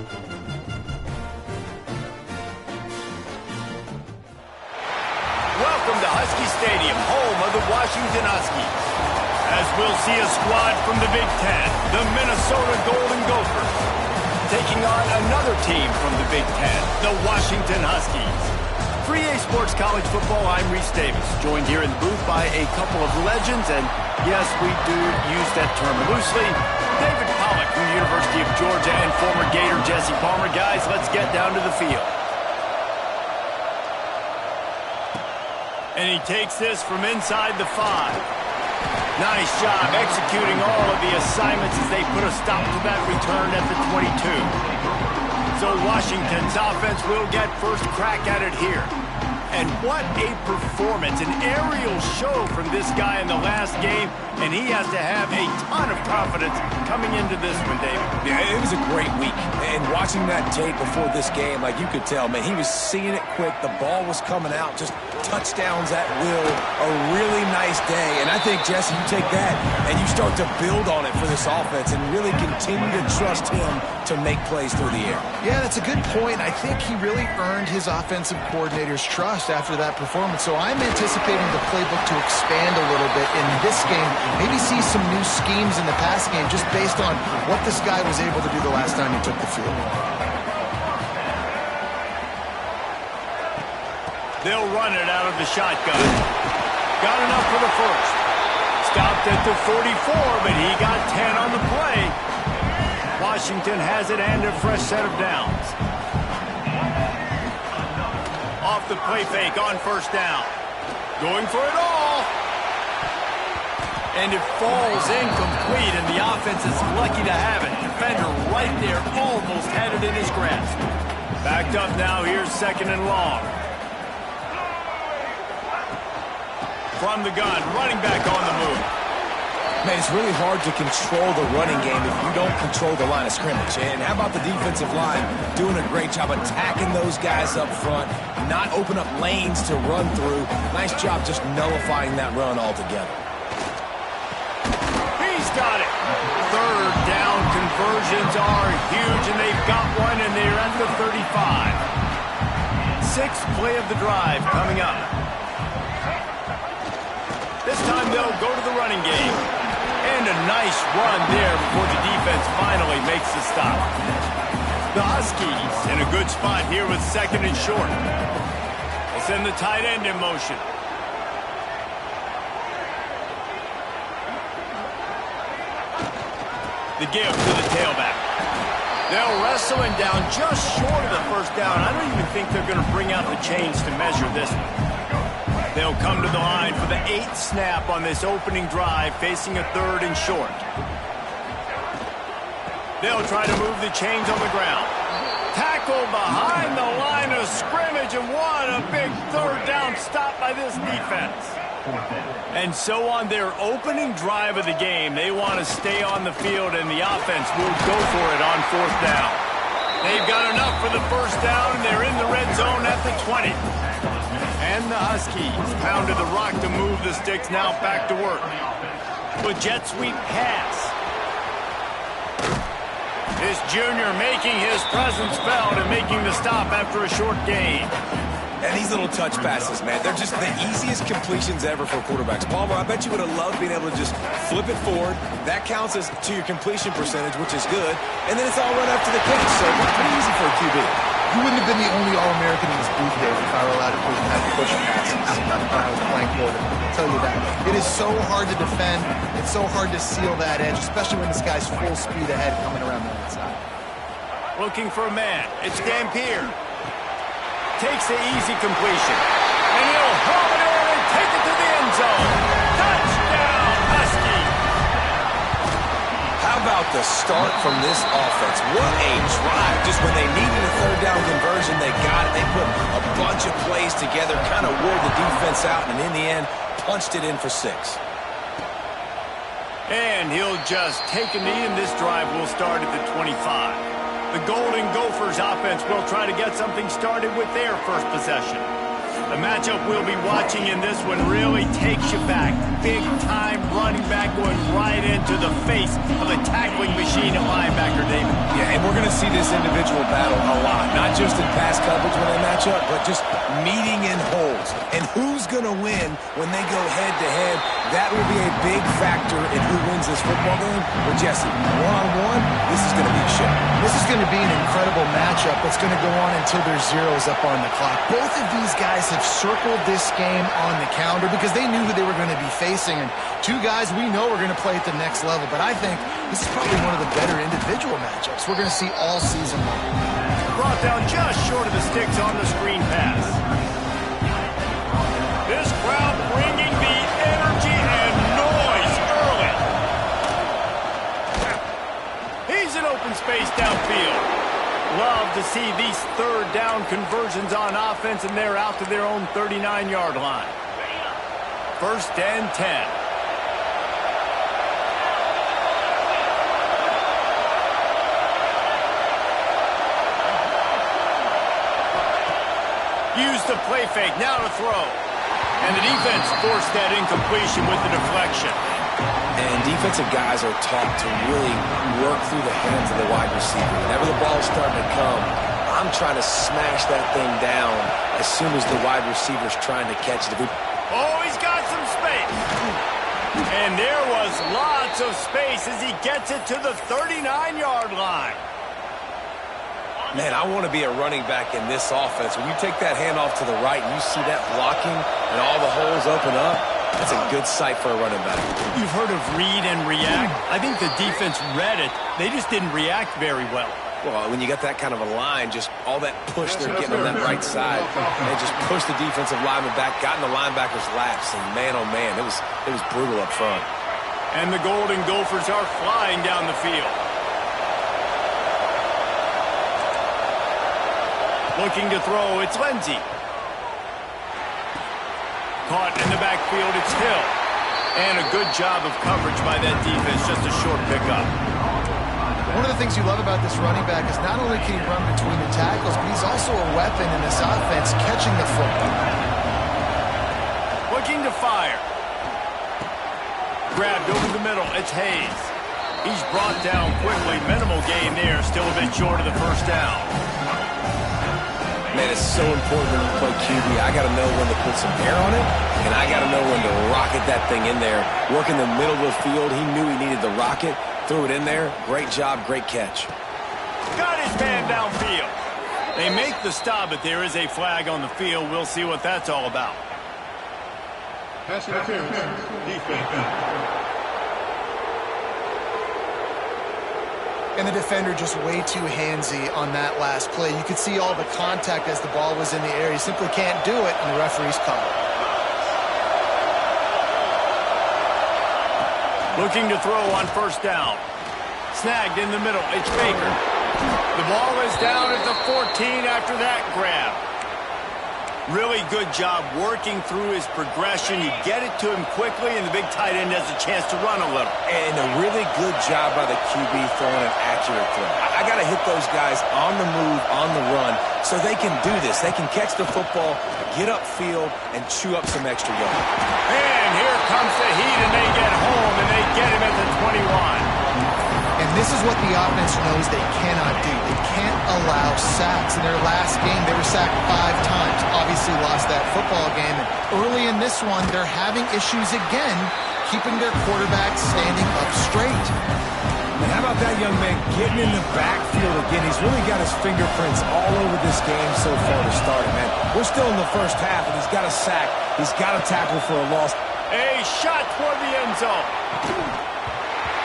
Welcome to Husky Stadium, home of the Washington Huskies. As we'll see a squad from the Big Ten, the Minnesota Golden Gophers, taking on another team from the Big Ten, the Washington Huskies. For EA Sports College Football, I'm Reese Davis, joined here in the booth by a couple of legends, and yes, we do use that term loosely. David Pollack from the University of Georgia and former Gator Jesse Palmer. Guys, let's get down to the field. And he takes this from inside the 5. Nice job executing all of the assignments as they put a stop to that return at the 22. So Washington's offense will get first crack at it here. And what a performance, an aerial show from this guy in the last game, and he has to have a ton of confidence coming into this one, David. Yeah, it was a great week, and watching that tape before this game, like you could tell, man, he was seeing it quick, the ball was coming out, just touchdowns at will, a really nice day, and I think, Jesse, you take that and you start to build on it for this offense and really continue to trust him to make plays through the air. Yeah, that's a good point. I think he really earned his offensive coordinator's trust after that performance. So I'm anticipating the playbook to expand a little bit in this game. Maybe see some new schemes in the passing game just based on what this guy was able to do the last time he took the field. They'll run it out of the shotgun. Got enough for the first. Stopped at the 44, but he got 10 on the play. Washington has it and a fresh set of downs. Off the play fake on first down. Going for it all. And it falls incomplete, and the offense is lucky to have it. Defender right there almost had it in his grasp. Backed up now, here's second and long. From the gun, running back on the move. Man, it's really hard to control the running game if you don't control the line of scrimmage. And how about the defensive line doing a great job attacking those guys up front, not open up lanes to run through. Nice job just nullifying that run altogether. He's got it. Third down conversions are huge, and they've got one, and they're at the 35. Sixth play of the drive coming up. This time they'll go to the running game. And a nice run there before the defense finally makes the stop. The Huskies in a good spot here with second and short. They'll send the tight end in motion. The give to the tailback. They'll wrestle him down just short of the first down. I don't even think they're going to bring out the chains to measure this one. They'll come to the line for the 8th snap on this opening drive, facing a third and short. They'll try to move the chains on the ground. Tackle behind the line of scrimmage, and what a big third down stop by this defense. And so on their opening drive of the game, they want to stay on the field, and the offense will go for it on fourth down. They've got enough for the first down, and they're in the red zone at the 20. And the Huskies pounded the rock to move the sticks, now back to work. With jet sweep pass. This junior making his presence felt and making the stop after a short gain. And these little touch passes, man, they're just the easiest completions ever for quarterbacks. Palmer, I bet you would have loved being able to just flip it forward. That counts as to your completion percentage, which is good. And then it's all run up to the pitch, so it's pretty easy for a QB. You wouldn't have been the only All-American in this booth, Dave, if I were allowed to push passes when I was playing quarterback. I'll tell you that. It is so hard to defend. It's so hard to seal that edge, especially when this guy's full speed ahead coming around the outside. Looking for a man. It's Dampier. Takes the easy completion. And he'll haul it in and take it to the end zone. Touchdown, Husky! How about the start from this offense? What a drive. Just when they needed a third down conversion, they got it. They put a bunch of plays together, kind of wore the defense out, and in the end, punched it in for 6. And he'll just take a knee, and this drive will start at the 25. The Golden Gophers offense will try to get something started with their first possession. The matchup we'll be watching in this one really takes you back big-time running back going right into the face of a tackling machine at linebacker, David. Yeah, and we're going to see this individual battle a lot, not just in pass coverage when they match up, but just meeting in holes. And who's going to win when they go head-to-head? That will be a big factor in who wins this football game. But, Jesse, one-on-one, this is going to be a show. This is going to be an incredible matchup that's going to go on until there's zeros up on the clock. Both of these guys have circled this game on the calendar because they knew who they were going to be facing. And two guys we know are going to play at the next level. But I think this is probably one of the better individual matchups we're going to see all season long. Brought down just short of the sticks on the screen pass. This crowd bringing the energy and noise early. He's in open space downfield. Love to see these third down conversions on offense, and they're out to their own 39-yard line. 1st and 10. Use the play fake, now to throw. And the defense forced that incompletion with the deflection. And defensive guys are taught to really work through the hands of the wide receiver. Whenever the ball is starting to come, I'm trying to smash that thing down as soon as the wide receiver's trying to catch it. Oh, he's got some space. And there was lots of space as he gets it to the 39-yard line. Man, I want to be a running back in this offense. When you take that handoff to the right and you see that blocking and all the holes open up, that's a good sight for a running back. You've heard of read and react. I think the defense read it. They just didn't react very well. Well, when you got that kind of a line, just all that push they're getting on that right side, and just push the defensive lineman back, got in the linebacker's laps, and man, oh man, it was brutal up front. And the Golden Gophers are flying down the field. Looking to throw, it's Lindsey. Caught in the backfield, it's Hill. And a good job of coverage by that defense, just a short pickup. One of the things you love about this running back is not only can he run between the tackles, but he's also a weapon in this offense, catching the football. Looking to fire. Grabbed over the middle, it's Hayes. He's brought down quickly, minimal gain there, still a bit short of the first down. Man, it's so important when you play QB. I got to know when to put some air on it, and I got to know when to rocket that thing in there. Work in the middle of the field. He knew he needed the rocket. Threw it in there. Great job, great catch. Got his man downfield. They make the stop, but there is a flag on the field. We'll see what that's all about. Pass interference, defense. And the defender just way too handsy on that last play. You could see all the contact as the ball was in the air. He simply can't do it, and the referee's called. Looking to throw on 1st down. Snagged in the middle. It's Baker. The ball is down at the 14 after that grab. Really good job working through his progression. You get it to him quickly, and the big tight end has a chance to run a little. And a really good job by the QB throwing an accurate throw. I got to hit those guys on the move, on the run, so they can do this. They can catch the football, get upfield, and chew up some extra yards. And here comes the heat, and they get home, and they get him at the 21. And this is what the offense knows they cannot do. They can't allow sacks. In their last game, they were sacked 5 times. Obviously lost that football game. And early in this one, they're having issues again, keeping their quarterback standing up straight. And how about that young man getting in the backfield again? He's really got his fingerprints all over this game so far to start it, man. We're still in the first half, and he's got a sack. He's got a tackle for a loss. A shot toward the end zone.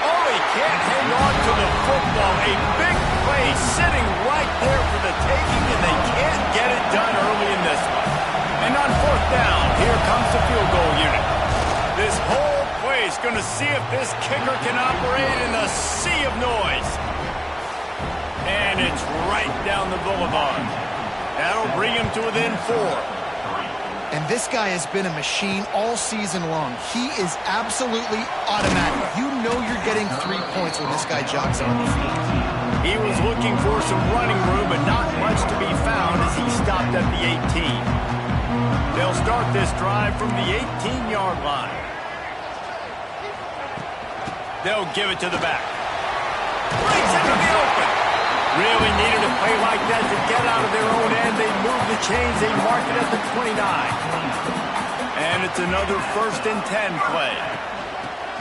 Oh, he can't hang on to the football. A big play sitting right there for the taking, and they can't get it done early in this one. And on 4th down, here comes the field goal unit. This whole play is going to see if this kicker can operate in the sea of noise. And it's right down the boulevard. That'll bring him to within 4. And this guy has been a machine all season long. He is absolutely automatic. You know you're getting 3 points when this guy jogs on the field. He was looking for some running room, but not much to be found as he stopped at the 18. They'll start this drive from the 18-yard line. They'll give it to the back. Breaks into the open. Really needed a play like that to get out of their own end. They move the chains. They mark it at the 29. And it's another 1st and 10 play.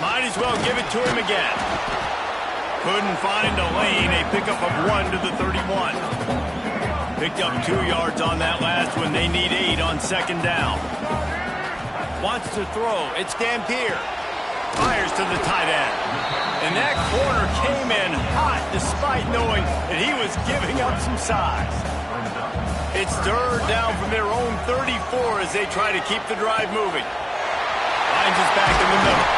Might as well give it to him again. Couldn't find a lane. A pickup of 1 to the 31. Picked up 2 yards on that last one. They need 8 on 2nd down. Wants to throw. It's Dampier. Fires to the tight end. And that corner came in hot despite knowing that he was giving up some size. It's 3rd down from their own 34 as they try to keep the drive moving. Finds us back in the middle.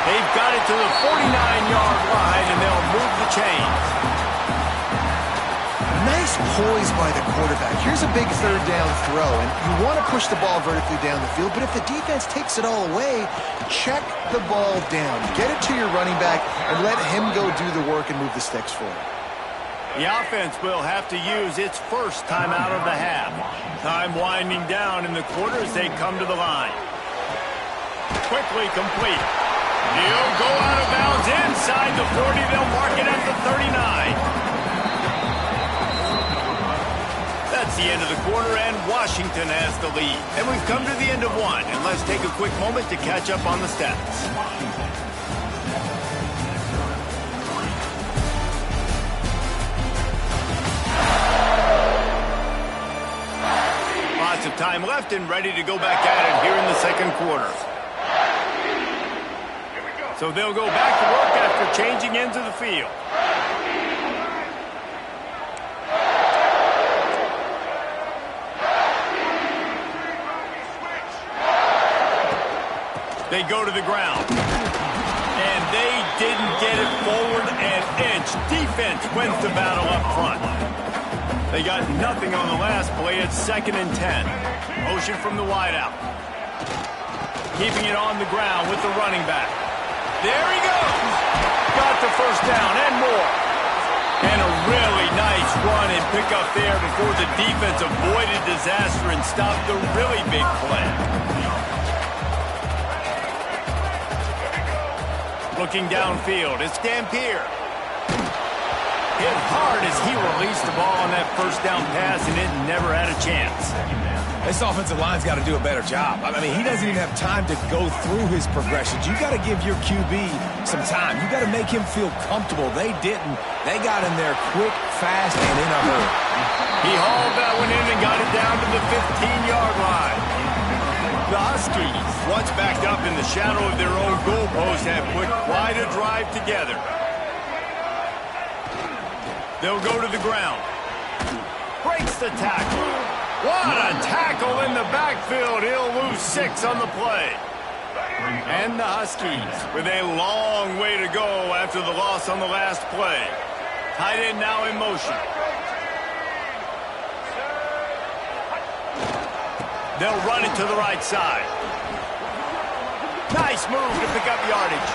They've got it to the 49-yard line, and they'll move the chains. Nice poise by the quarterback. Here's a big 3rd down throw, and you want to push the ball vertically down the field, but if the defense takes it all away, check the ball down. Get it to your running back and let him go do the work and move the sticks for it. The offense will have to use its first timeout of the half. Time winding down in the quarter as they come to the line. Quickly complete. He'll go out of bounds inside the 40. They'll mark it at the 39. That's the end of the quarter, and Washington has the lead. And we've come to the end of one, and let's take a quick moment to catch up on the stats. Lots of time left and ready to go back at it here in the 2nd quarter. So they'll go back to work after changing into the field. They go to the ground. And they didn't get it forward an inch. Defense wins the battle up front. They got nothing on the last play. It's 2nd and 10. Motion from the wideout. Keeping it on the ground with the running back. There he goes. Got the 1st down and more. And a really nice run and pick up there before the defense avoided disaster and stopped the really big play. Looking downfield, it's Dampier. Hit hard as he released the ball on that 1st down pass, and it never had a chance. This offensive line's got to do a better job. I mean, he doesn't even have time to go through his progressions. You got to give your QB some time. You got to make him feel comfortable. They didn't. They got in there quick, fast, and in a hurry. He hauled that one in and got it down to the 15-yard line. The Huskies, once backed up in the shadow of their own goalpost, have put quite a drive together. They'll go to the ground. Breaks the tackle. What a tackle in the backfield. He'll lose 6 on the play. And the Huskies with a long way to go after the loss on the last play. Tight end now in motion. They'll run it to the right side. Nice move to pick up yardage.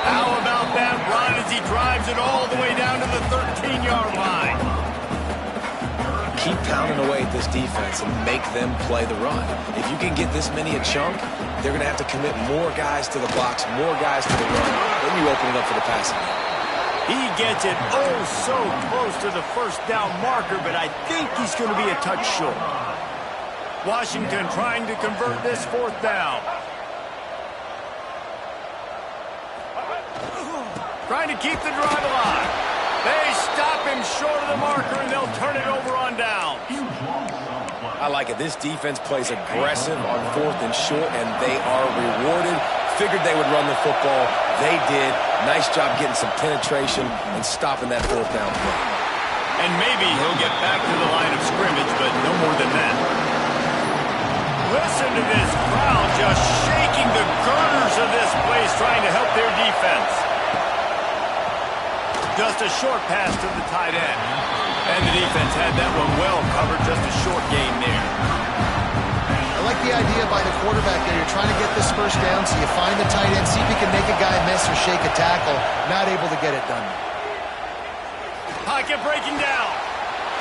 How about that run as he drives it all the way down to the 13-yard line? Keep pounding away at this defense and make them play the run. If you can get this many a chunk, they're going to have to commit more guys to the box, more guys to the run. Then you open it up for the passing game. He gets it oh so close to the 1st down marker, but I think he's going to be a touch short. Washington trying to convert this 4th down. Trying to keep the drive alive. They stop him short of the marker, and they'll turn it over on down. I like it. This defense plays aggressive on 4th and short, and they are rewarded. Figured they would run the football. They did. Nice job getting some penetration and stopping that 4th down play. And maybe he'll get back to the line of scrimmage, but no more than that. Listen to this crowd just shaking the girders of this place, trying to help their defense. Just a short pass to the tight end. And the defense had that one well covered, just a short gain there. I like the idea by the quarterback there. You're trying to get this 1st down, so you find the tight end, see if he can make a guy miss or shake a tackle. Not able to get it done. Pocket breaking down.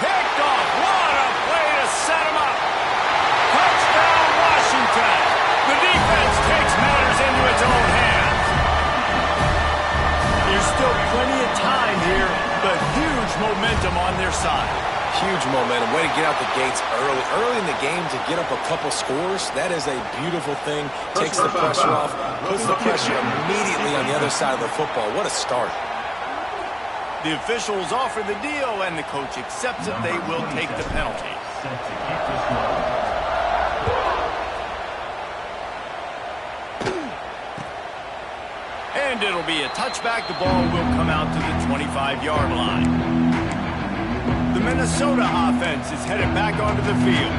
Picked off. What a play to set him up. Touchdown, Washington. The defense takes matters into its own hands. momentum on their side. Huge momentum. Way to get out the gates early. Early in the game to get up a couple scores, that is a beautiful thing. Takes the pressure off, puts the pressure immediately on the other side of the football. What a start. The officials offer the deal, and the coach accepts it. They will take the penalty. And it'll be a touchback. The ball will come out to the 25-yard line. The Minnesota offense is headed back onto the field.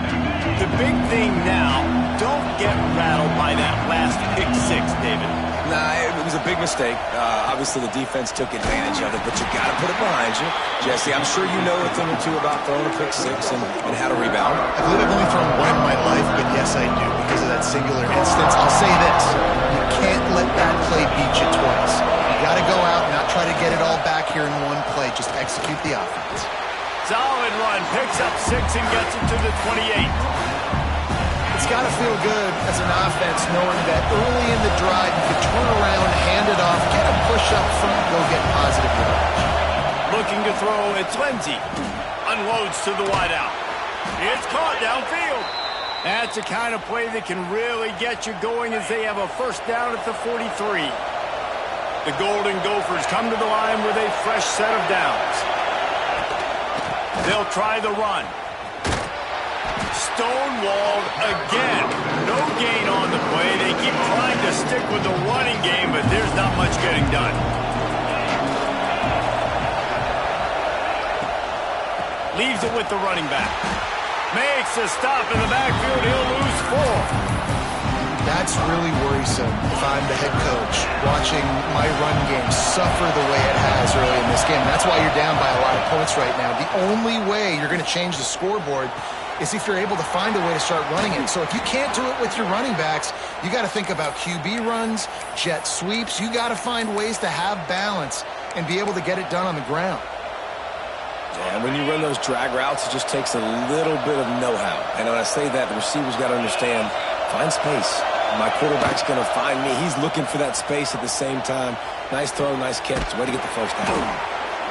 The big thing now, don't get rattled by that last pick six, David. Nah, it was a big mistake. Obviously, the defense took advantage of it, but you got to put it behind you. Jesse, I'm sure you know a thing or two about throwing a pick six and how to rebound. I believe I've only thrown one in my life, but yes, I do, because of that singular instance. I'll say this. You can't let that play beat you twice. You got to go out and not try to get it all back here in one play. Just execute the offense. Solid run, picks up 6 and gets it to the 28. It's got to feel good as an offense knowing that early in the drive you can turn around, hand it off, get a push up front, go get positive yardage. Looking to throw, it's Lindsey. Unloads to the wideout. It's caught downfield. That's the kind of play that can really get you going as they have a first down at the 43. The Golden Gophers come to the line with a fresh set of downs. They'll try the run. Stonewalled again. No gain on the play. They keep trying to stick with the running game, but there's not much getting done. Leaves it with the running back. Makes a stop in the backfield. He'll lose 4. That's really worrisome if I'm the head coach watching my run game suffer the way it has early in this game. That's why you're down by a lot of points right now. The only way you're going to change the scoreboard is if you're able to find a way to start running it. So if you can't do it with your running backs, you got to think about QB runs, jet sweeps. You got to find ways to have balance and be able to get it done on the ground. Yeah, and when you run those drag routes, it just takes a little bit of know-how. And when I say that, the receiver's got to understand, find space. My quarterback's going to find me. He's looking for that space at the same time. Nice throw, nice catch. Way to get the first down.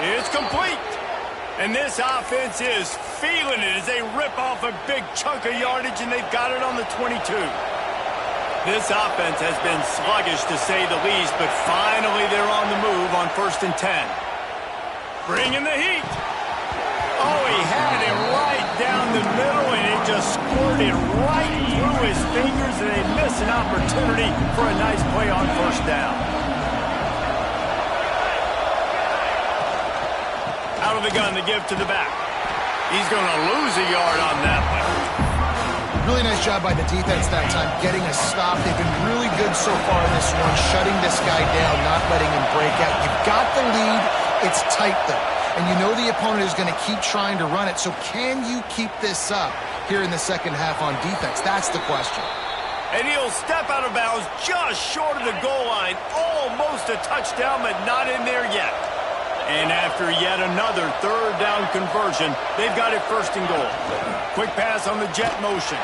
It's complete. And this offense is feeling it as they rip off a big chunk of yardage, and they've got it on the 22. This offense has been sluggish, to say the least, but finally they're on the move on 1st and 10. Bringing the heat. Oh, he had him right down the middle, and it just squirted right through his fingers, and they missed an opportunity for a nice play on 1st down. Out of the gun to give to the back. He's going to lose a yard on that one. Really nice job by the defense that time, getting a stop. They've been really good so far in this one, shutting this guy down, not letting him break out. You've got the lead. It's tight, though. And you know the opponent is going to keep trying to run it. So can you keep this up here in the second half on defense? That's the question. And he'll step out of bounds just short of the goal line. Almost a touchdown, but not in there yet. And after yet another 3rd down conversion, they've got it 1st and goal. Quick pass on the jet motion.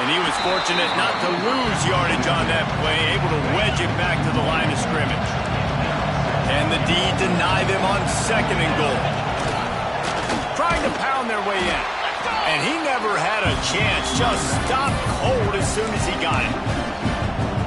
And he was fortunate not to lose yardage on that play, able to wedge it back to the line of scrimmage. And the D deny them on 2nd and goal. Trying to pound their way in. And he never had a chance. Just stopped cold as soon as he got it.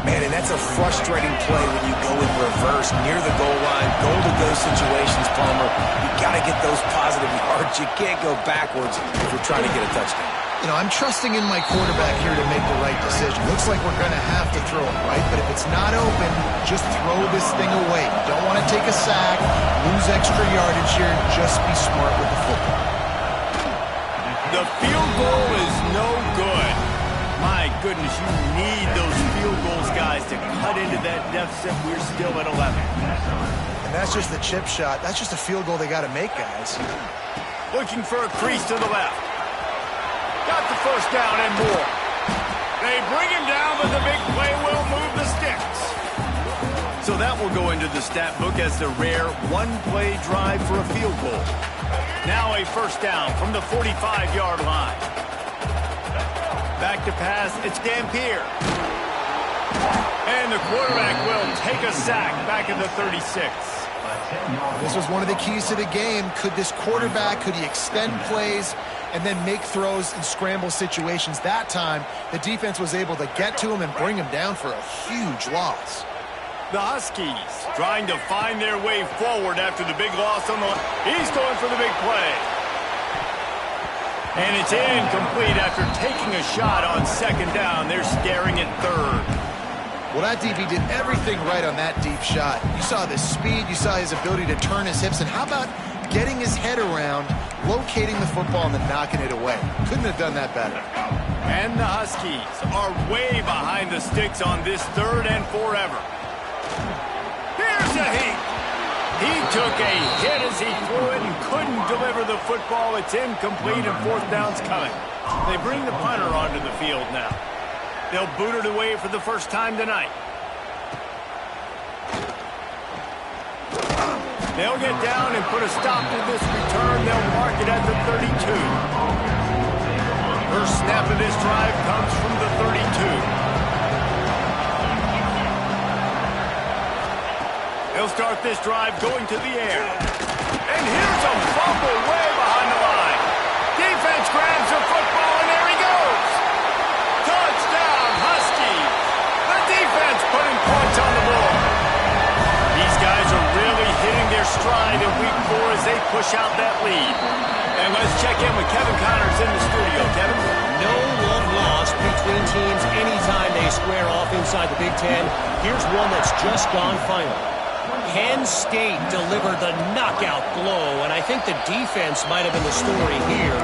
Man, and that's a frustrating play when you go in reverse near the goal line. Goal-to-go situations, Palmer. You got to get those positive yards. You can't go backwards if you're trying to get a touchdown. You know, I'm trusting in my quarterback here to make the right decision. Looks like we're going to have to throw it, right? But if it's not open, just throw this thing away. You don't want to take a sack, lose extra yardage here. Just be smart with the football. The field goal is no good. My goodness, you need those field goals, guys, to cut into that deficit. We're still at 11. And that's just the chip shot. That's just a field goal they got to make, guys. Looking for a crease to the left. Got the 1st down and more. They bring him down, but the big play will move the sticks. So that will go into the stat book as the rare one-play drive for a field goal. Now a 1st down from the 45-yard line. Back to pass, it's Dampier. And the quarterback will take a sack back at the 36. This was one of the keys to the game. Could this quarterback, could he extend plays and then make throws in scramble situations? That time, the defense was able to get to him and bring him down for a huge loss. The Huskies trying to find their way forward after the big loss on the... He's going for the big play. And it's incomplete after taking a shot on second down. They're staring at third. Well, that DB did everything right on that deep shot. You saw the speed, you saw his ability to turn his hips, and how about getting his head around, locating the football, and then knocking it away? Couldn't have done that better. And the Huskies are way behind the sticks on this third and forever. Here's a heat. He took a hit as he threw it and couldn't deliver the football. It's incomplete and fourth down's coming. They bring the punter onto the field now. They'll boot it away for the first time tonight. They'll get down and put a stop to this return. They'll mark it at the 32. First snap of this drive comes from the 32. They'll start this drive going to the air. And here's a fumble way behind the line. Defense grabs the football, and there he goes. Touchdown, Huskies. The defense putting points on the board. These guys are really hitting their stride in week 4 as they push out that lead. And let's check in with Kevin Connors in the studio. Kevin? No love lost between teams anytime they square off inside the Big Ten. Here's one that's just gone final. Penn State delivered the knockout blow, and I think the defense might have been the story here.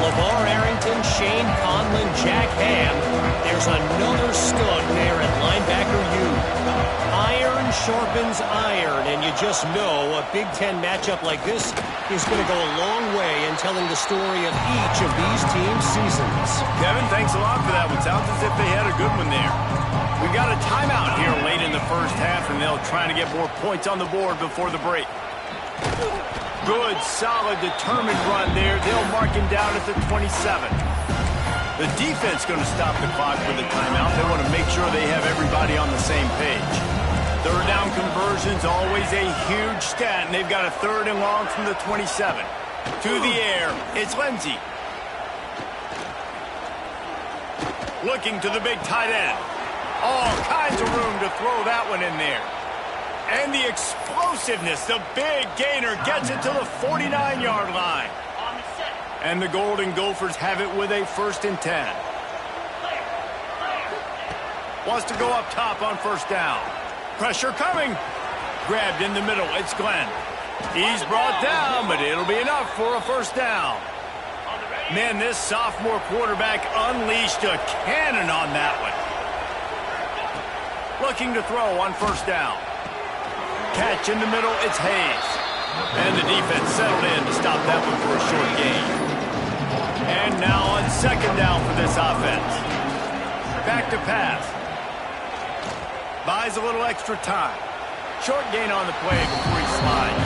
LeVar Arrington, Shane Conlon, Jack Ham. There's another stud there at linebacker U. Iron sharpens iron, and you just know a Big Ten matchup like this is going to go a long way in telling the story of each of these teams' seasons. Kevin, thanks a lot for that one. Sounds as if they had a good one there. We got a timeout here late in the first half, and they'll try to get more points on the board before the break. Good, solid, determined run there. They'll mark him down at the 27. The defense going to stop the clock with a timeout. They want to make sure they have everybody on the same page. Third down conversion's always a huge stat, and they've got a third and long from the 27. To the air, it's Lindsey. Looking to the big tight end. All kinds of room to throw that one in there. And the explosiveness, the big gainer gets it to the 49-yard line. And the Golden Gophers have it with a 1st and 10. Wants to go up top on first down. Pressure coming. Grabbed in the middle, it's Glenn. He's brought down, but it'll be enough for a first down. Man, this sophomore quarterback unleashed a cannon on that one. Looking to throw on first down. Catch in the middle, it's Hayes. And the defense settled in to stop that one for a short gain. And now on second down for this offense. Back to pass. Buys a little extra time. Short gain on the play before he slides.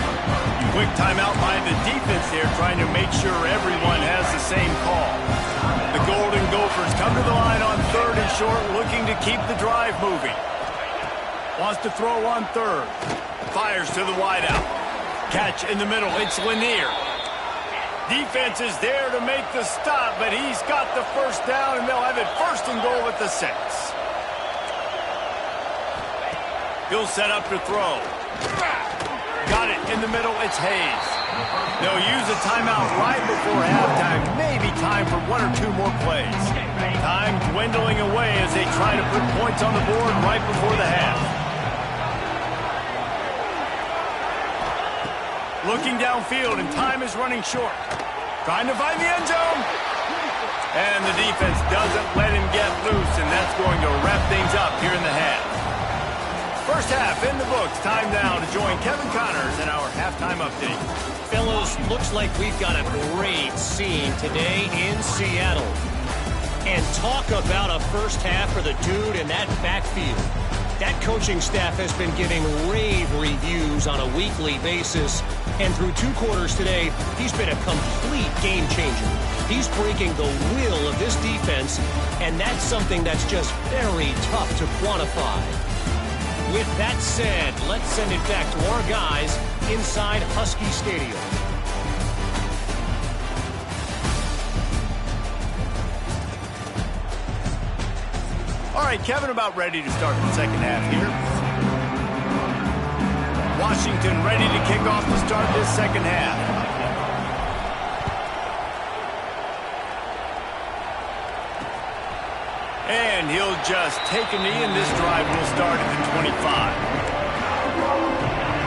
Quick timeout by the defense there, trying to make sure everyone has the same call. The Golden Gophers come to the line on third and short, looking to keep the drive moving. Wants to throw on third. Fires to the wideout. Catch in the middle. It's Lanier. Defense is there to make the stop, but he's got the first down, and they'll have it 1st and goal at the 6. He'll set up to throw. Got it in the middle. It's Hayes. They'll use a timeout right before halftime. Maybe time for 1 or 2 more plays. Time dwindling away as they try to put points on the board right before the half. Looking downfield, and time is running short. Trying to find the end zone. And the defense doesn't let him get loose, and that's going to wrap things up here in the half. First half in the books. Time now to join Kevin Connors in our halftime update. Fellows, looks like we've got a great scene today in Seattle. And talk about a first half for the dude in that backfield. That coaching staff has been giving rave reviews on a weekly basis. And through 2 quarters today, he's been a complete game changer. He's breaking the will of this defense, and that's something that's just very tough to quantify. With that said, let's send it back to our guys inside Husky Stadium. All right, Kevin, about ready to start the second half here. Washington ready to kick off to start this second half. And he'll just take a knee, and this drive will start at the 25.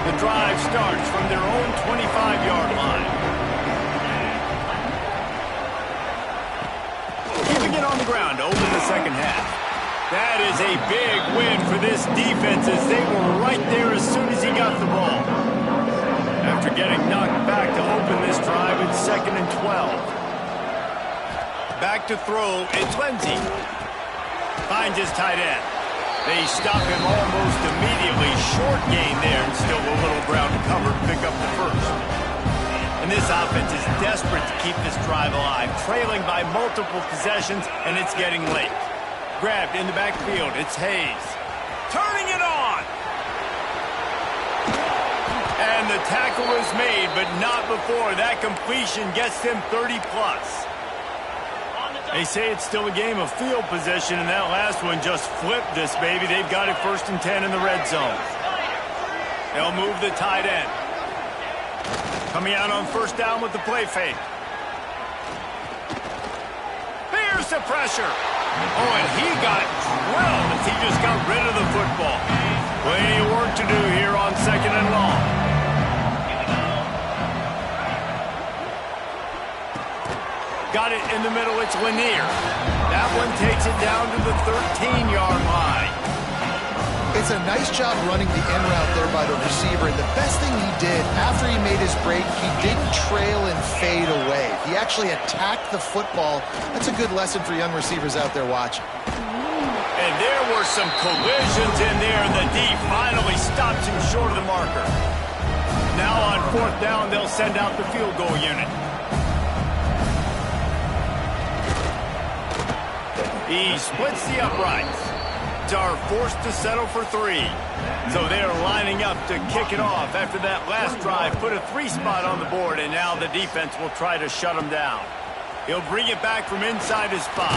The drive starts from their own 25-yard line. Keeping it on the ground to open the second half. That is a big win for this defense as they were right there as soon as he got the ball. After getting knocked back to open this drive, it's 2nd and 12. Back to throw, it's Lindsey. Finds his tight end. They stop him almost immediately. Short gain there, and still a little ground to cover to pick up the first. And this offense is desperate to keep this drive alive, trailing by multiple possessions, and it's getting late. Grabbed in the backfield, it's Hayes. Turning it on! And the tackle is made, but not before that completion gets them 30-plus. They say it's still a game of field position, and that last one just flipped this baby. They've got it 1st and 10 in the red zone. They'll move the tight end. Coming out on 1st down with the play fake. Here's the pressure. Oh, and he got drilled as he just got rid of the football. Plenty of work to do here on 2nd and long. Got it in the middle, it's Lanier. That one takes it down to the 13-yard line. It's a nice job running the in route there by the receiver. And the best thing he did after he made his break, he didn't trail and fade away. He actually attacked the football. That's a good lesson for young receivers out there watching. And there were some collisions in there, and the D finally stops him short of the marker. Now on 4th down, they'll send out the field goal unit. He splits the uprights. Are forced to settle for 3. So they're lining up to kick it off after that last drive. Put a 3 spot on the board, and now the defense will try to shut him down. He'll bring it back from inside his 5.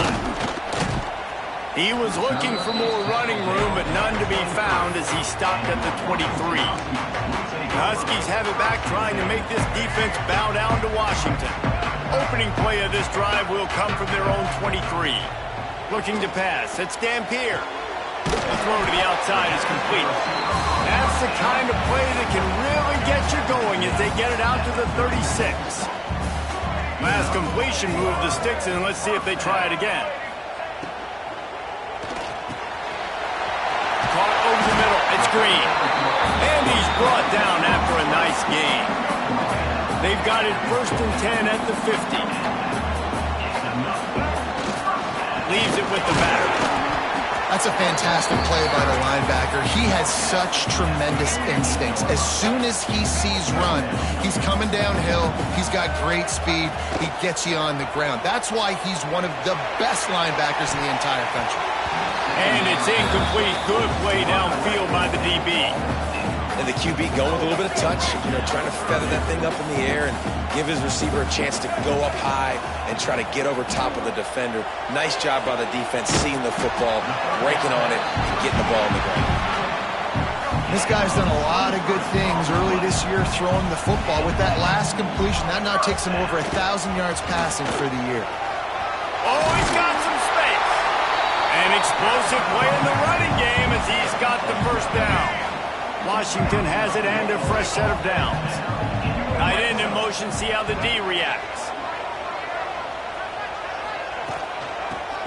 He was looking for more running room, but none to be found as he stopped at the 23. The Huskies have it back, trying to make this defense bow down to Washington. Opening play of this drive will come from their own 23. Looking to pass, it's Dampier. The throw to the outside is complete. That's the kind of play that can really get you going as they get it out to the 36. Last completion moved the sticks, and let's see if they try it again. Caught over the middle. It's Green. And he's brought down after a nice gain. They've got it 1st and 10 at the 50. Leaves it with the batter. That's a fantastic play by the linebacker. He has such tremendous instincts. As soon as he sees run, he's coming downhill. He's got great speed. He gets you on the ground. That's why he's one of the best linebackers in the entire country. And it's incomplete. Good play downfield by the DB. And the QB going with a little bit of touch, trying to feather that thing up in the air and give his receiver a chance to go up high and try to get over top of the defender. Nice job by the defense, seeing the football, breaking on it, and getting the ball on the ground. This guy's done a lot of good things early this year throwing the football. With that last completion, that now takes him over 1,000 yards passing for the year. Oh, he's got some space. An explosive play in the running game as he's got the 1st down. Washington has it and a fresh set of downs. Tight end in motion, see how the D reacts.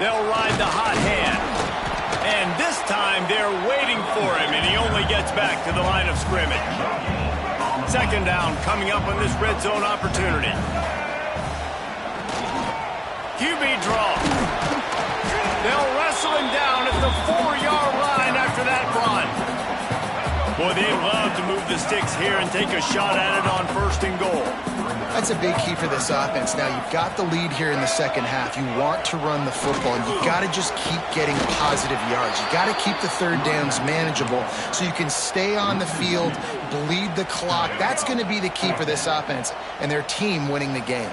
They'll ride the hot hand. And this time they're waiting for him, and he only gets back to the line of scrimmage. 2nd down coming up on this red zone opportunity. QB draw. They'll wrestle him down at the 4-yard line after that run. Boy, they love to move the sticks here and take a shot at it on 1st and goal. That's a big key for this offense. Now, you've got the lead here in the second half. You want to run the football. You got to just keep getting positive yards. You got to keep the third downs manageable so you can stay on the field, bleed the clock. That's going to be the key for this offense and their team winning the game.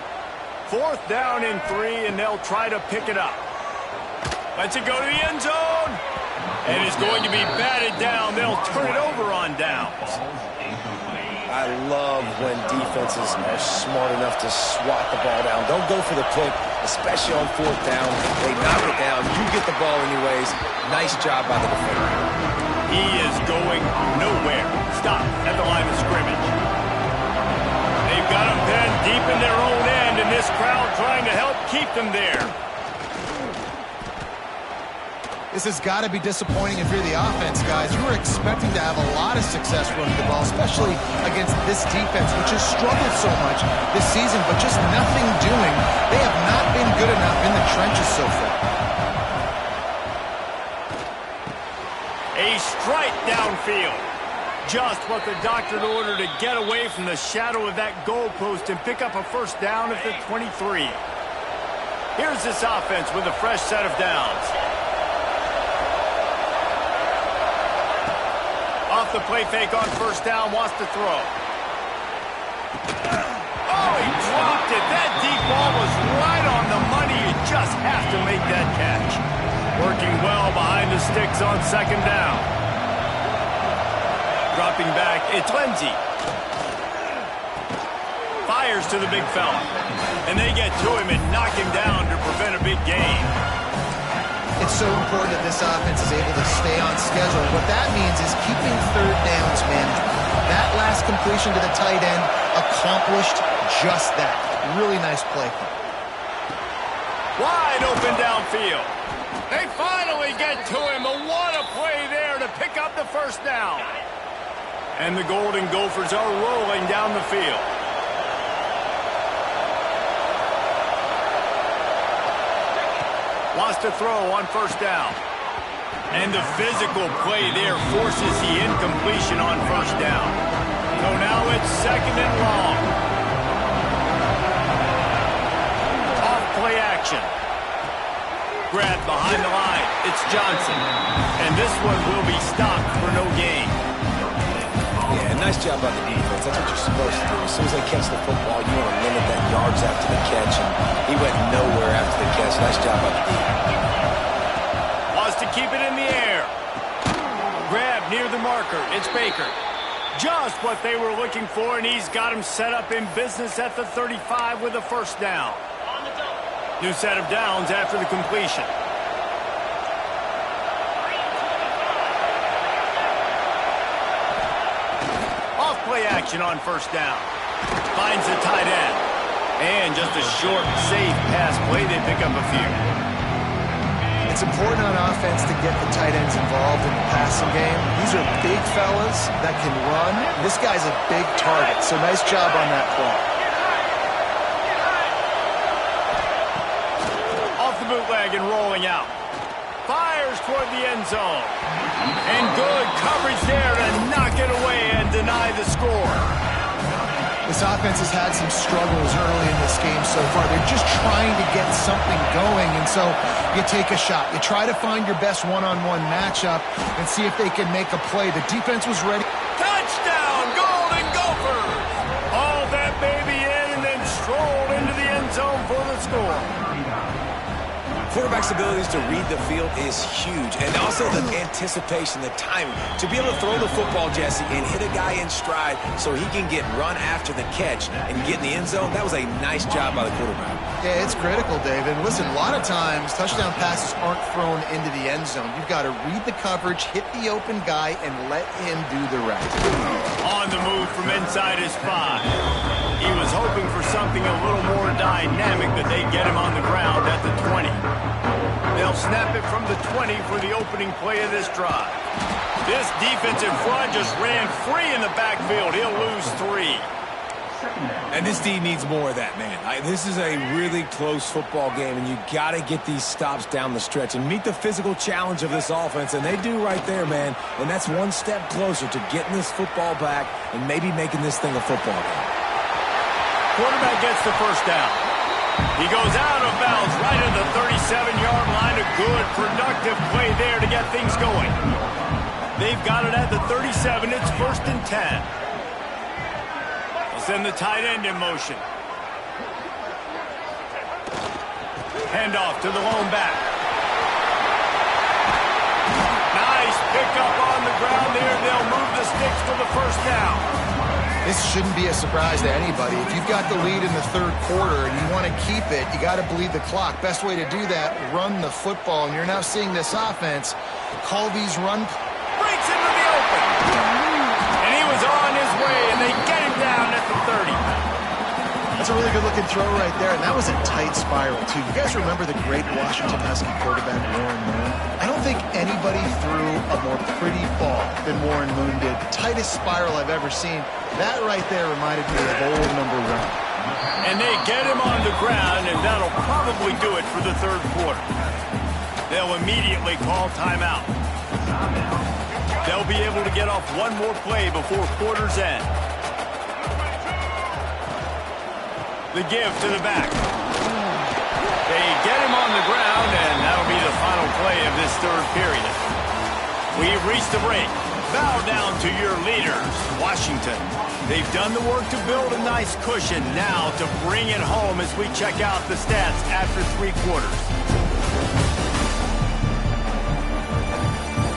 4th down and 3, and they'll try to pick it up. Lets it go to the end zone. And it's going to be batted down. They'll turn it over on downs. I love when defenses are smart enough to swat the ball down. Don't go for the pick, especially on 4th down. They knock it down. You get the ball anyways. Nice job by the defender. He is going nowhere. Stop at the line of scrimmage. They've got him pinned deep in their own end, and this crowd trying to help keep them there. This has got to be disappointing if you're the offense, guys. You were expecting to have a lot of success running the ball, especially against this defense, which has struggled so much this season, but just nothing doing. They have not been good enough in the trenches so far. A strike downfield. Just what the doctor ordered to get away from the shadow of that goalpost and pick up a 1st down at the 23. Here's this offense with a fresh set of downs. Off the play fake on 1st down, wants to throw. Oh, he dropped it. That deep ball was right on the money. You just have to make that catch. Working well behind the sticks on 2nd down. Dropping back, it's Lindsey. Fires to the big fella. And they get to him and knock him down to prevent a big gain. It's so important that this offense is able to stay on schedule. What that means is keeping 3rd downs manageable. That last completion to the tight end accomplished just that. Really nice play call. Wide open downfield. They finally get to him, but what a play there to pick up the 1st down. And the Golden Gophers are rolling down the field. Wants to throw on 1st down. And the physical play there forces the incompletion on 1st down. So now it's 2nd and long. Off play action. Grab behind the line. It's Johnson. And this one will be stopped for no gain. Yeah, nice job by the defense. That's what you're supposed to do. As soon as they catch the football, you want to limit that yards after the catch, and he went nowhere after the catch. Nice job by the defense. Wants to keep it in the air. Grab near the marker. It's Baker. Just what they were looking for, and he's got him set up in business at the 35 with a 1st down. New set of downs after the completion. Play action on 1st down. Finds the tight end. And just a short, safe pass play. They pick up a few. It's important on offense to get the tight ends involved in the passing game. These are big fellas that can run. This guy's a big target, so nice job on that play. Off the bootleg and rolling out. Fires toward the end zone. And good coverage there to knock it away and deny the score. This offense has had some struggles early in this game so far. They're just trying to get something going, and so you take a shot. You try to find your best one-on-one matchup and see if they can make a play. The defense was ready. Touchdown, Golden Gophers! Hauled that baby in and then strolled into the end zone for the score. Quarterback's abilities to read the field is huge, and also the anticipation, the timing. To be able to throw the football, Jesse, and hit a guy in stride so he can get run after the catch and get in the end zone, that was a nice job by the quarterback. Yeah, it's critical, David. Listen, a lot of times touchdown passes aren't thrown into the end zone. You've got to read the coverage, hit the open guy, and let him do the rest. On the move from inside his 5. He was hoping for something a little more dynamic, but they get him on the ground at the 20. They'll snap it from the 20 for the opening play of this drive. This defensive front just ran free in the backfield. He'll lose 3. And this D needs more of that, man. This is a really close football game, and you got to get these stops down the stretch and meet the physical challenge of this offense, and they do right there, man. And that's one step closer to getting this football back and maybe making this thing a football game. quarterback gets the first down. He goes out of bounds right at the 37-yard line. A good, productive play there to get things going. They've got it at the 37. It's 1st and 10. They'll send the tight end in motion. Handoff to the lone back. Nice pickup on the ground there. They'll move the sticks for the first down. This shouldn't be a surprise to anybody. If you've got the lead in the third quarter and you want to keep it, you got to bleed the clock. Best way to do that, run the football. And you're now seeing this offense call these run. Breaks into the open. And he was on his way, and they get him down at the 30. That's a really good-looking throw right there, and that was a tight spiral, too. You guys remember the great Washington Husky quarterback, Warren Moon? I don't think anybody threw a more pretty ball than Warren Moon did. The tightest spiral I've ever seen. That right there reminded me of old number 1. And they get him on the ground, and that'll probably do it for the third quarter. They'll immediately call timeout. They'll be able to get off one more play before quarter's end. The give to the back. They get him on the ground, and that'll be the final play of this third period. We've reached the break. Bow down to your leaders, Washington. They've done the work to build a nice cushion. Now to bring it home as we check out the stats after 3 quarters.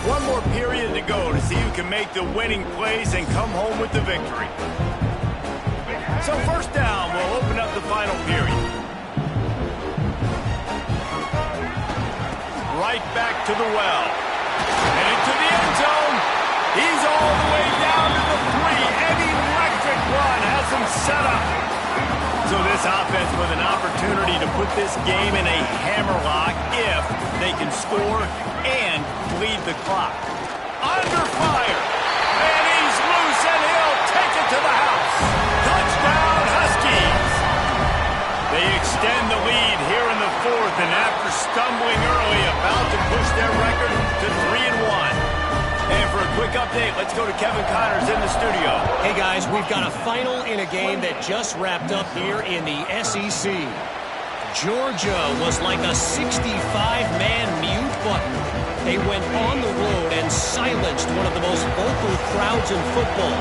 One more period to go to see who can make the winning plays and come home with the victory. So first down will open up the final period. Right back to the well. And into the end zone. He's all the way down to the 3. An electric run has him set up. So this offense with an opportunity to put this game in a hammerlock if they can score and bleed the clock. Under fire. And he's loose, and he'll take it to the house. Touchdown, Huskies. They extend the lead here in the 4th, and after stumbling early, about to push their record to 3-1. And for a quick update, let's go to Kevin Connors in the studio. Hey, guys, we've got a final in a game that just wrapped up here in the SEC. Georgia was like a 65-man mute button. They went on the road and silenced one of the most vocal crowds in football.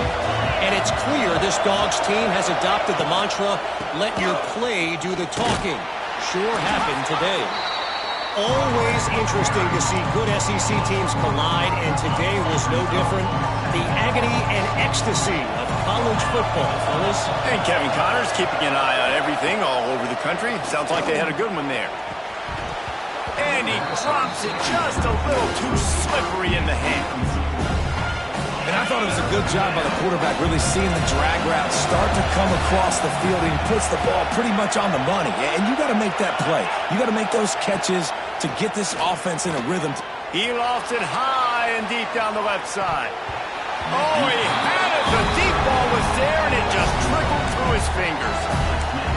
And it's clear this Dogs team has adopted the mantra, let your play do the talking. Sure happened today. Always interesting to see good SEC teams collide, and today was no different. The agony and ecstasy of college football, fellas. And Kevin Connors keeping an eye on everything all over the country. Sounds like they had a good one there. And he drops it just a little too slippery in the hands. And I thought it was a good job by the quarterback, really seeing the drag route start to come across the field, and he puts the ball pretty much on the money. And you got to make that play. You got to make those catches to get this offense in a rhythm. He lost it high and deep down the left side. Oh, he had it. The deep ball was there, and it just trickled through his fingers.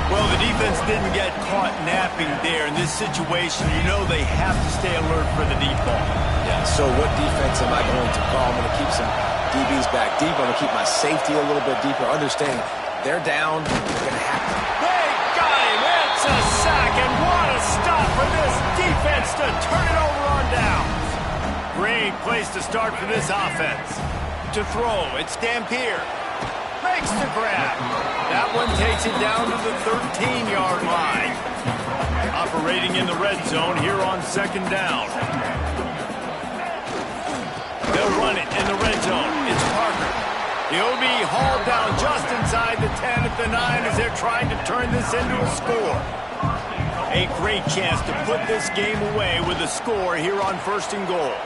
Well, the defense didn't get caught napping there. In this situation, you know they have to stay alert for the deep ball. Yeah, so what defense am I going to call? I'm going to keep some DBs back deep. I'm going to keep my safety a little bit deeper. Understanding they're down. They're going to have to. They got him. It's a sack, and what a stop for this defense to turn it over on downs. Great place to start for this offense. To throw, it's Dampier. Makes the grab. That one takes it down to the 13-yard line. Operating in the red zone here on 2nd down. They'll run it in the red zone. It's Parker. He'll be hauled down just inside the 10 at the 9 as they're trying to turn this into a score. A great chance to put this game away with a score here on 1st and goal.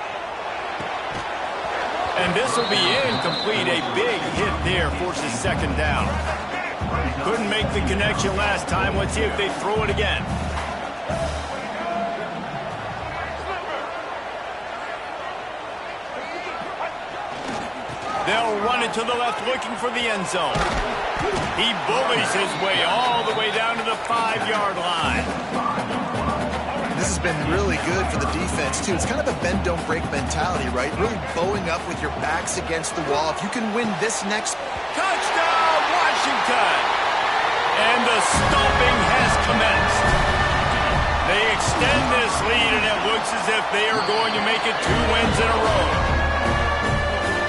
And this will be incomplete. A big hit there forces 2nd down. Couldn't make the connection last time. Let's see if they throw it again. They'll run it to the left, looking for the end zone. He bullies his way all the way down to the 5-yard line. This has been really good for the defense, too. It's kind of a bend-don't-break mentality, right? Really bowing up with your backs against the wall. If you can win this next... Touchdown, Washington! And the stomping has commenced. They extend this lead, and it looks as if they are going to make it 2 wins in a row.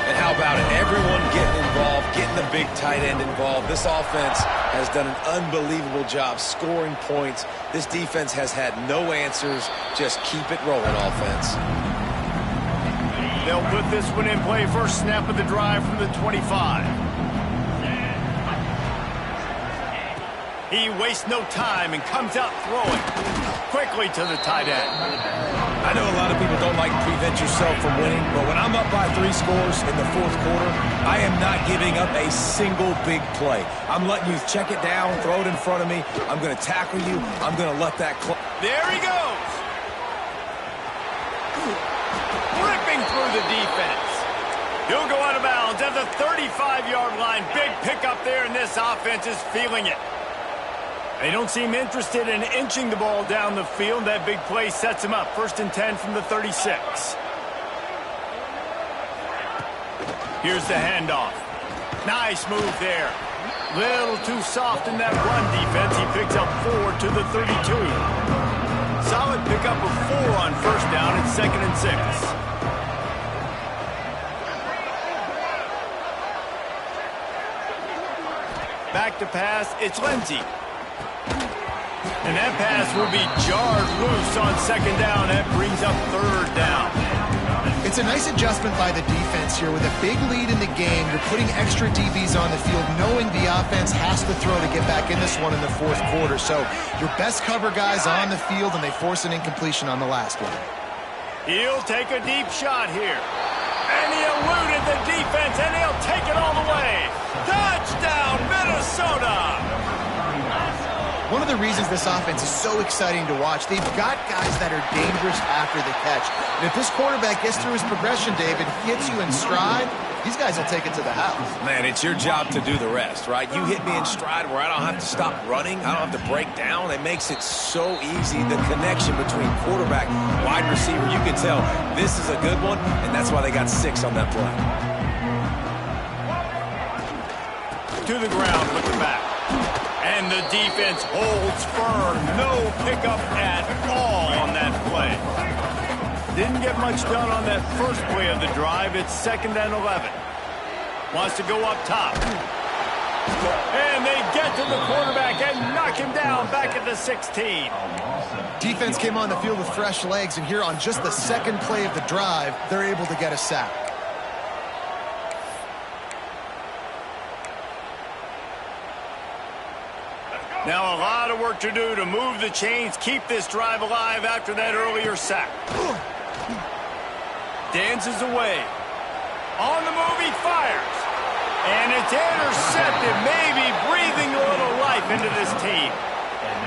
And how about it? Everyone getting involved, getting the big tight end involved. This offense has done an unbelievable job scoring points. This defense has had no answers. Just keep it rolling, offense. They'll put this one in play. First snap of the drive from the 25. He wastes no time and comes out throwing quickly to the tight end. I know a lot of people don't like to prevent yourself from winning, but when I'm up by 3 scores in the 4th quarter, I am not giving up a single big play. I'm letting you check it down, throw it in front of me. I'm going to tackle you. I'm going to let that clock. There he goes. Ripping through the defense. He'll go out of bounds at the 35-yard line. Big pickup there, and this offense is feeling it. They don't seem interested in inching the ball down the field. That big play sets him up. 1st and 10 from the 36. Here's the handoff. Nice move there. Little too soft in that run defense. He picks up 4 to the 32. Solid pickup of 4 on 1st down. It's 2nd and 6. Back to pass. It's Lindsey. And that pass will be jarred loose on 2nd down. That brings up 3rd down. It's a nice adjustment by the defense here. With a big lead in the game, you're putting extra DBs on the field, knowing the offense has to throw to get back in this one in the 4th quarter. So your best cover guys on the field, and they force an incompletion on the last one. He'll take a deep shot here. And he eluded the defense, and he'll take it all the way. Touchdown, Minnesota! One of the reasons this offense is so exciting to watch, they've got guys that are dangerous after the catch. And if this quarterback gets through his progression, David, hits you in stride, these guys will take it to the house. Man, it's your job to do the rest, right? You hit me in stride where I don't have to stop running. I don't have to break down. It makes it so easy. The connection between quarterback, wide receiver, you can tell this is a good one, and that's why they got 6 on that play. To the ground, looking back. And the defense holds firm. No pickup at all on that play. Didn't get much done on that first play of the drive. It's 2nd and 11. Wants to go up top. And they get to the quarterback and knock him down back at the 16. Defense came on the field with fresh legs, and here on just the 2nd play of the drive, they're able to get a sack. Now a lot of work to do to move the chains, keep this drive alive after that earlier sack. Dances away. On the move, he fires. And it's intercepted, maybe breathing a little life into this team.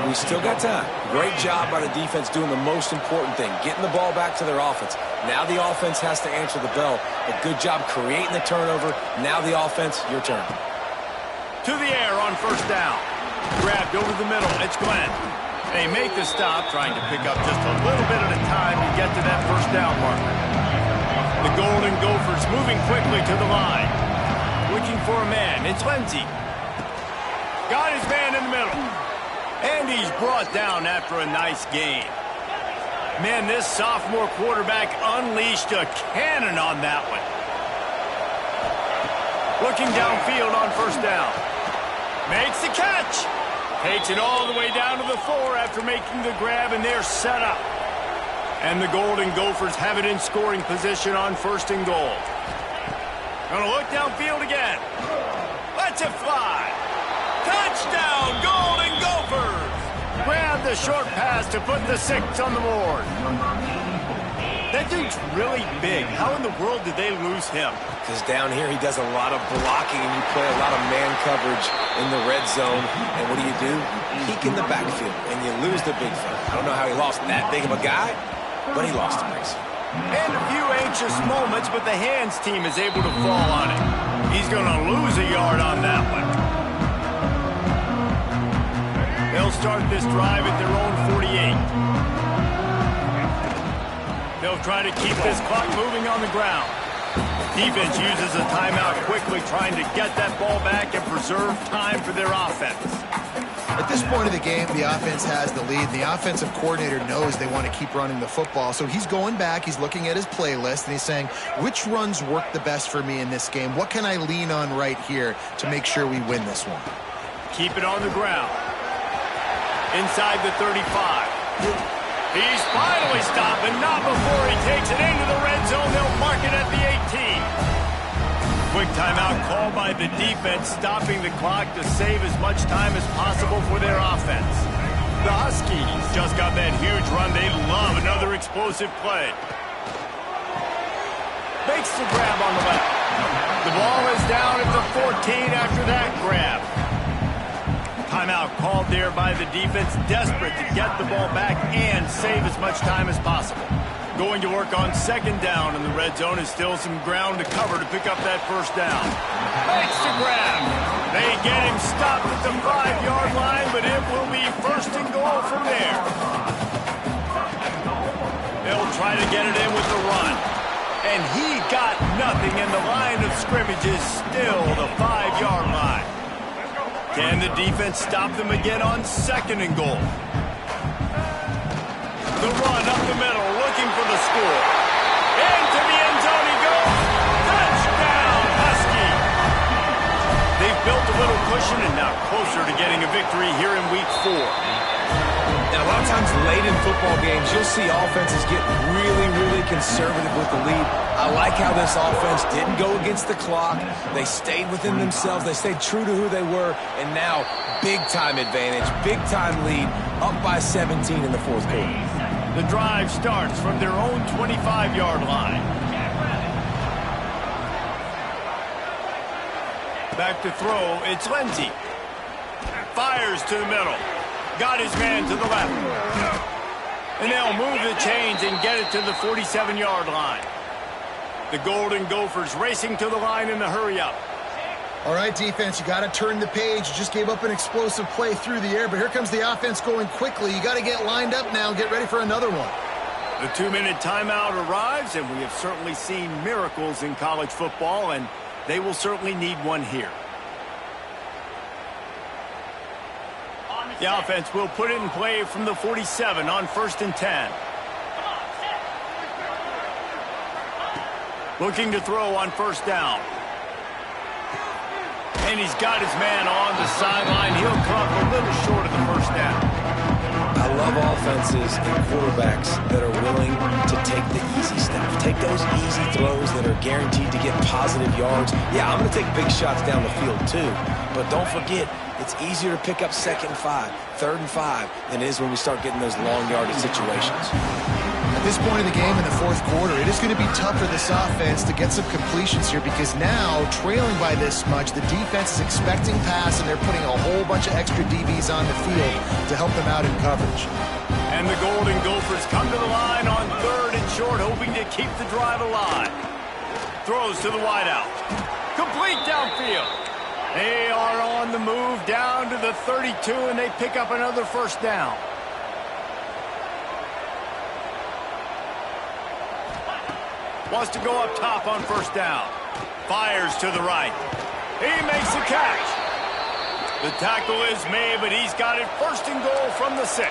We still got time. Great job by the defense doing the most important thing, getting the ball back to their offense. Now the offense has to answer the bell. A good job creating the turnover. Now the offense, your turn. To the air on 1st down. Grabbed over the middle. It's Glenn. They make the stop, trying to pick up just a little bit at a time to get to that 1st down marker. The Golden Gophers moving quickly to the line. Looking for a man. It's Lindsey. Got his man in the middle. And he's brought down after a nice gain. Man, this sophomore quarterback unleashed a cannon on that one. Looking downfield on 1st down. Makes the catch. Takes it all the way down to the 4 after making the grab, and they're set up. And the Golden Gophers have it in scoring position on 1st and goal. Gonna look downfield again. Lets it fly. Touchdown, Golden Gophers! Grab the short pass to put the 6 on the board. That dude's really big. How in the world did they lose him? Because down here he does a lot of blocking, and you play a lot of man coverage in the red zone. And what do? You peek in the backfield, and you lose the big fella. I don't know how he lost that big of a guy, but he lost him. And a few anxious moments, but the hands team is able to fall on it. He's going to lose a yard on that one. They'll start this drive at their own 48. They'll try to keep this clock moving on the ground. Defense uses a timeout quickly, trying to get that ball back and preserve time for their offense. At this point of the game, the offense has the lead. The offensive coordinator knows they want to keep running the football. So he's going back, he's looking at his playlist, and he's saying, which runs work the best for me in this game? What can I lean on right here to make sure we win this one? Keep it on the ground. Inside the 35. He's finally stopped, but not before he takes it into the red zone. They'll mark it at the 18. Quick timeout called by the defense, stopping the clock to save as much time as possible for their offense. The Huskies just got that huge run. They love another explosive play. Makes the grab on the left. The ball is down at the 14 after that grab. Timeout called there by the defense, desperate to get the ball back and save as much time as possible. Going to work on second down, and the red zone is still some ground to cover to pick up that first down. Makes the grab. They get him stopped at the 5-yard line, but it will be first and goal from there. They'll try to get it in with the run. And he got nothing, and the line of scrimmage is still the 5-yard line. Can the defense stop them again on second and goal? The run up the middle, looking for the score. Into the end zone he goes. Touchdown, Husky. They've built a little cushion and now closer to getting a victory here in Week 4. And a lot of times late in football games, you'll see offenses get really conservative with the lead. I like how this offense didn't go against the clock. They stayed within themselves. They stayed true to who they were. And now, big-time advantage, big-time lead, up by 17 in the fourth quarter. The drive starts from their own 25-yard line. Back to throw, it's Lindsey. Fires to the middle. Got his man to the left. And they'll move the chains and get it to the 47-yard line. The Golden Gophers racing to the line in the hurry-up. All right, defense, you got to turn the page. You just gave up an explosive play through the air, but here comes the offense going quickly. You got to get lined up now and get ready for another one. The 2-minute timeout arrives, and we have certainly seen miracles in college football, and they will certainly need one here. The offense will put it in play from the 47 on 1st and 10. Looking to throw on first down. And he's got his man on the sideline. He'll come up a little short of the first down. I love offenses and quarterbacks that are willing to take the easy stuff. Take those easy throws that are guaranteed to get positive yards. Yeah, I'm going to take big shots down the field too. But don't forget, it's easier to pick up 2nd and 5, 3rd and 5 than it is when we start getting those long yardage situations. At this point in the game in the fourth quarter, it is going to be tough for this offense to get some completions here because now, trailing by this much, the defense is expecting pass and they're putting a whole bunch of extra DBs on the field to help them out in coverage. And the Golden Gophers come to the line on 3rd and short, hoping to keep the drive alive. Throws to the wideout. Complete downfield. They are on the move down to the 32, and they pick up another first down. Wants to go up top on first down. Fires to the right. He makes the catch. The tackle is made, but he's got it 1st and goal from the 6.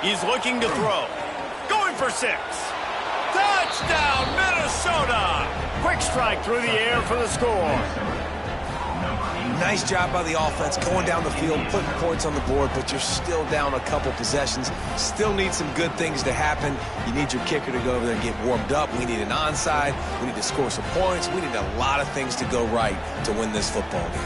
He's looking to throw. Going for 6. Touchdown, Minnesota! Quick strike through the air for the score. Nice job by the offense going down the field, putting points on the board, but you're still down a couple possessions. Still need some good things to happen. You need your kicker to go over there and get warmed up. We need an onside. We need to score some points. We need a lot of things to go right to win this football game.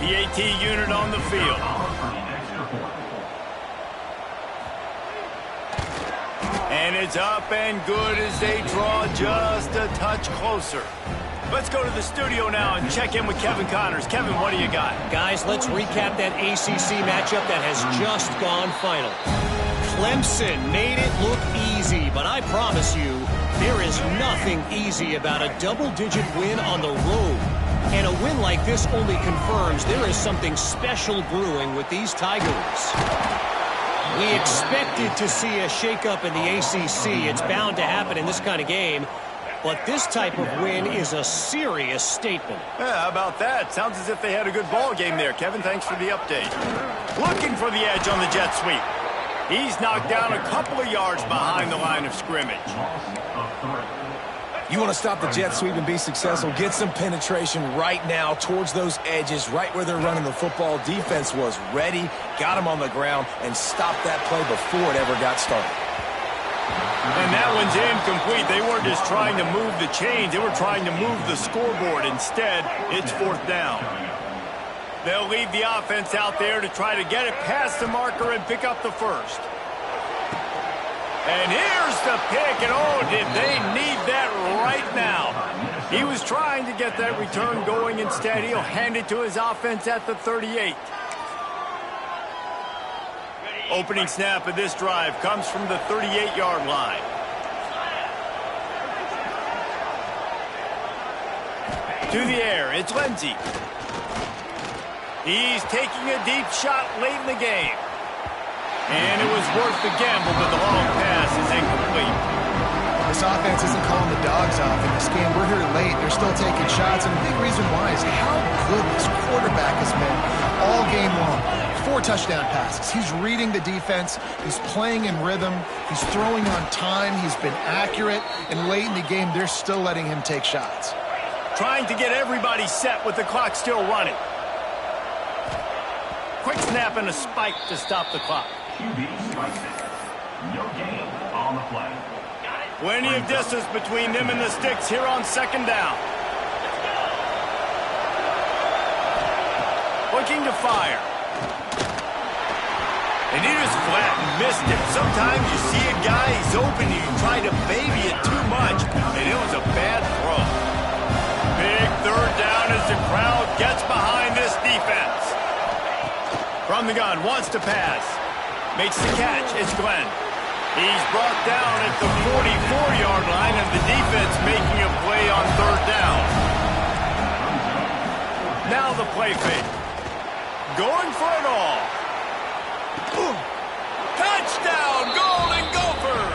The AT unit on the field. And it's up and good as they draw just a touch closer. Let's go to the studio now and check in with Kevin Connors. Kevin, what do you got? Guys, let's recap that ACC matchup that has just gone final. Clemson made it look easy, but I promise you, There is nothing easy about a double-digit win on the road. And a win like this only confirms there is something special brewing with these Tigers. We expected to see a shakeup in the ACC. It's bound to happen in this kind of game. But this type of win is a serious statement. Yeah, how about that? Sounds as if they had a good ball game there. Kevin, thanks for the update. Looking for the edge on the jet sweep. He's knocked down a couple of yards behind the line of scrimmage. You want to stop the jet sweep and be successful, get some penetration right now towards those edges, right where they're running the football. Defense was ready, got him on the ground, and stopped that play before it ever got started. And that one's incomplete. They weren't just trying to move the chains. They were trying to move the scoreboard. Instead, it's fourth down. They'll leave the offense out there to try to get it past the marker and pick up the first. And here's the pick, and oh, did they need that right now. He was trying to get that return going. Instead, he'll hand it to his offense at the 38. Opening snap of this drive comes from the 38-yard line. To the air, it's Lindsey. He's taking a deep shot late in the game. And it was worth the gamble, but the long pass is incomplete. This offense isn't calling the dogs off in this game. We're here late. They're still taking shots, and the big reason why is how good this quarterback has been all game long. 4 touchdown passes. He's reading the defense. He's playing in rhythm. He's throwing on time. He's been accurate. And late in the game, they're still letting him take shots. Trying to get everybody set with the clock still running. Quick snap and a spike to stop the clock. No gain on the play. Plenty of distance between them and the sticks here on second down. Looking to fire. And he just flat and missed it. Sometimes you see a guy, he's open, and you try to baby it too much, and it was a bad throw. Big third down as the crowd gets behind this defense. From the gun, wants to pass. Makes the catch, it's Glenn. He's brought down at the 44-yard line, and the defense making a play on third down. Now the play fake. Going for it all. Touchdown, Golden Gophers!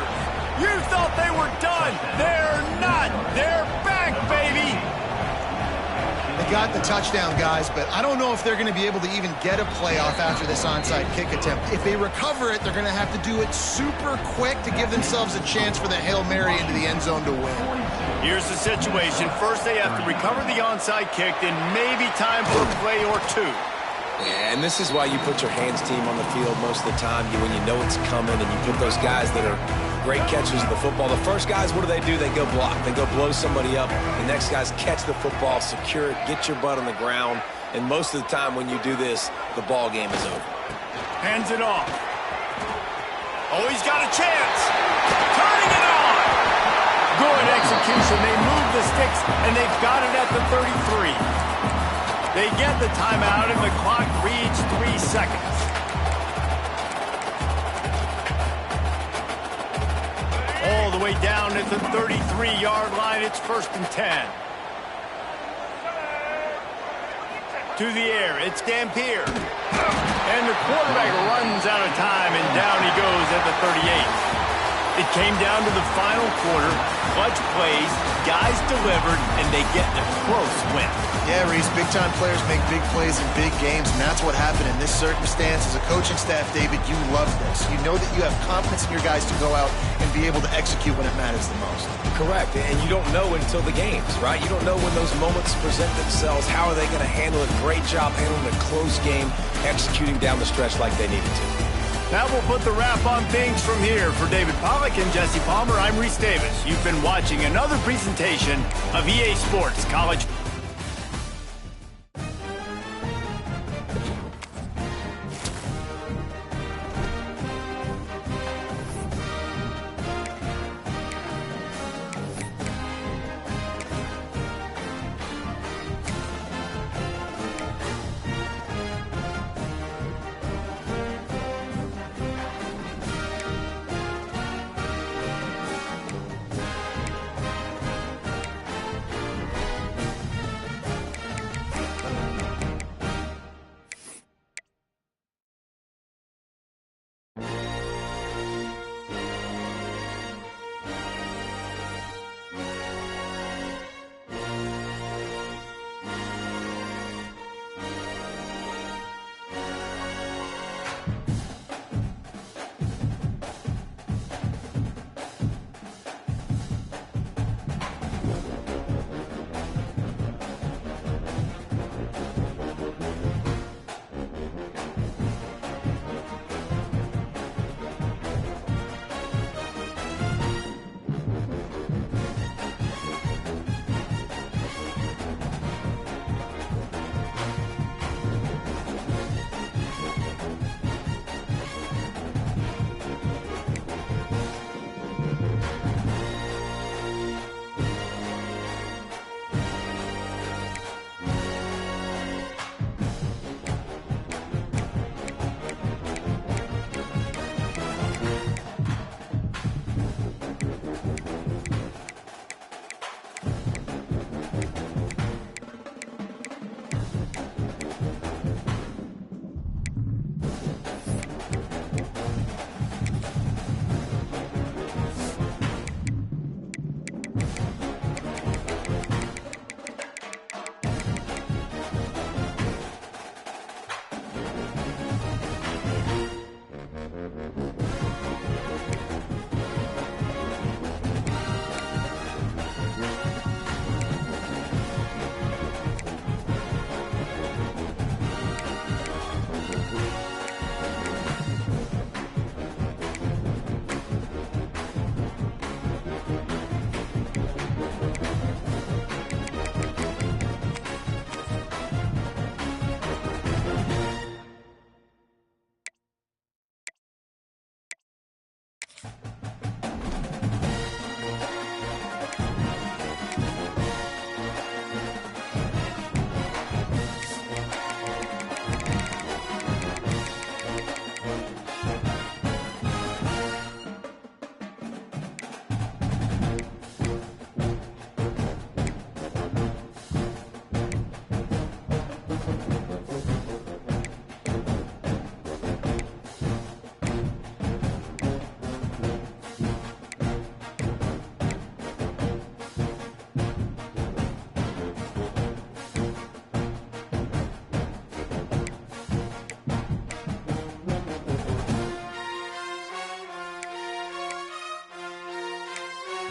You thought they were done. They're not. They're back, baby. They got the touchdown, guys, but I don't know if they're going to be able to even get a playoff after this onside kick attempt. If they recover it, they're going to have to do it super quick to give themselves a chance for the Hail Mary into the end zone to win. Here's the situation. First, they have to recover the onside kick, then maybe time for a play or two. Yeah, and this is why you put your hands team on the field most of the time when you know it's coming, and you put those guys that are great catchers of the football. The first guys, what do? They go block. They go blow somebody up. The next guys catch the football, secure it, get your butt on the ground. And most of the time when you do this, the ball game is over. Hands it off. Oh, he's got a chance. Turning it on. Good execution. They move the sticks, and they've got it at the 33. They get the timeout, and the clock reads 3 seconds. All the way down at the 33-yard line, it's 1st and 10. To the air, it's Dampier. And the quarterback runs out of time, and down he goes at the 38. It came down to the final quarter. Clutch plays, guys delivered, and they get a close win. Yeah, Reese, big-time players make big plays in big games, and that's what happened in this circumstance. As a coaching staff, David, you love this. You know that you have confidence in your guys to go out and be able to execute when it matters the most. Correct, and you don't know until the games, right? You don't know when those moments present themselves. How are they going to handle it? Great job handling a close game, executing down the stretch like they needed to. Now we'll put the wrap on things from here. For David Pollack and Jesse Palmer, I'm Reese Davis. You've been watching another presentation of EA Sports College.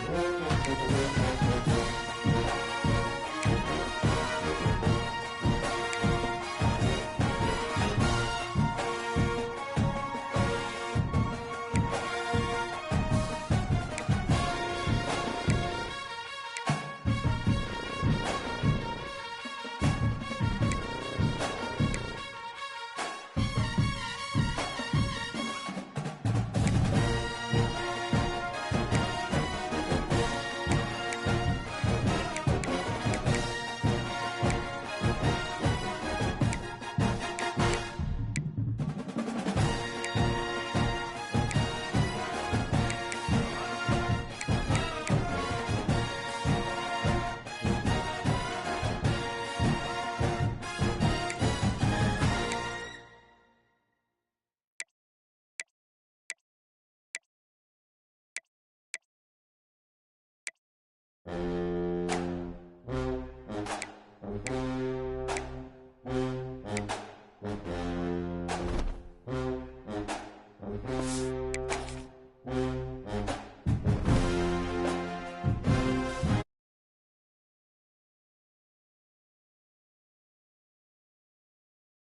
you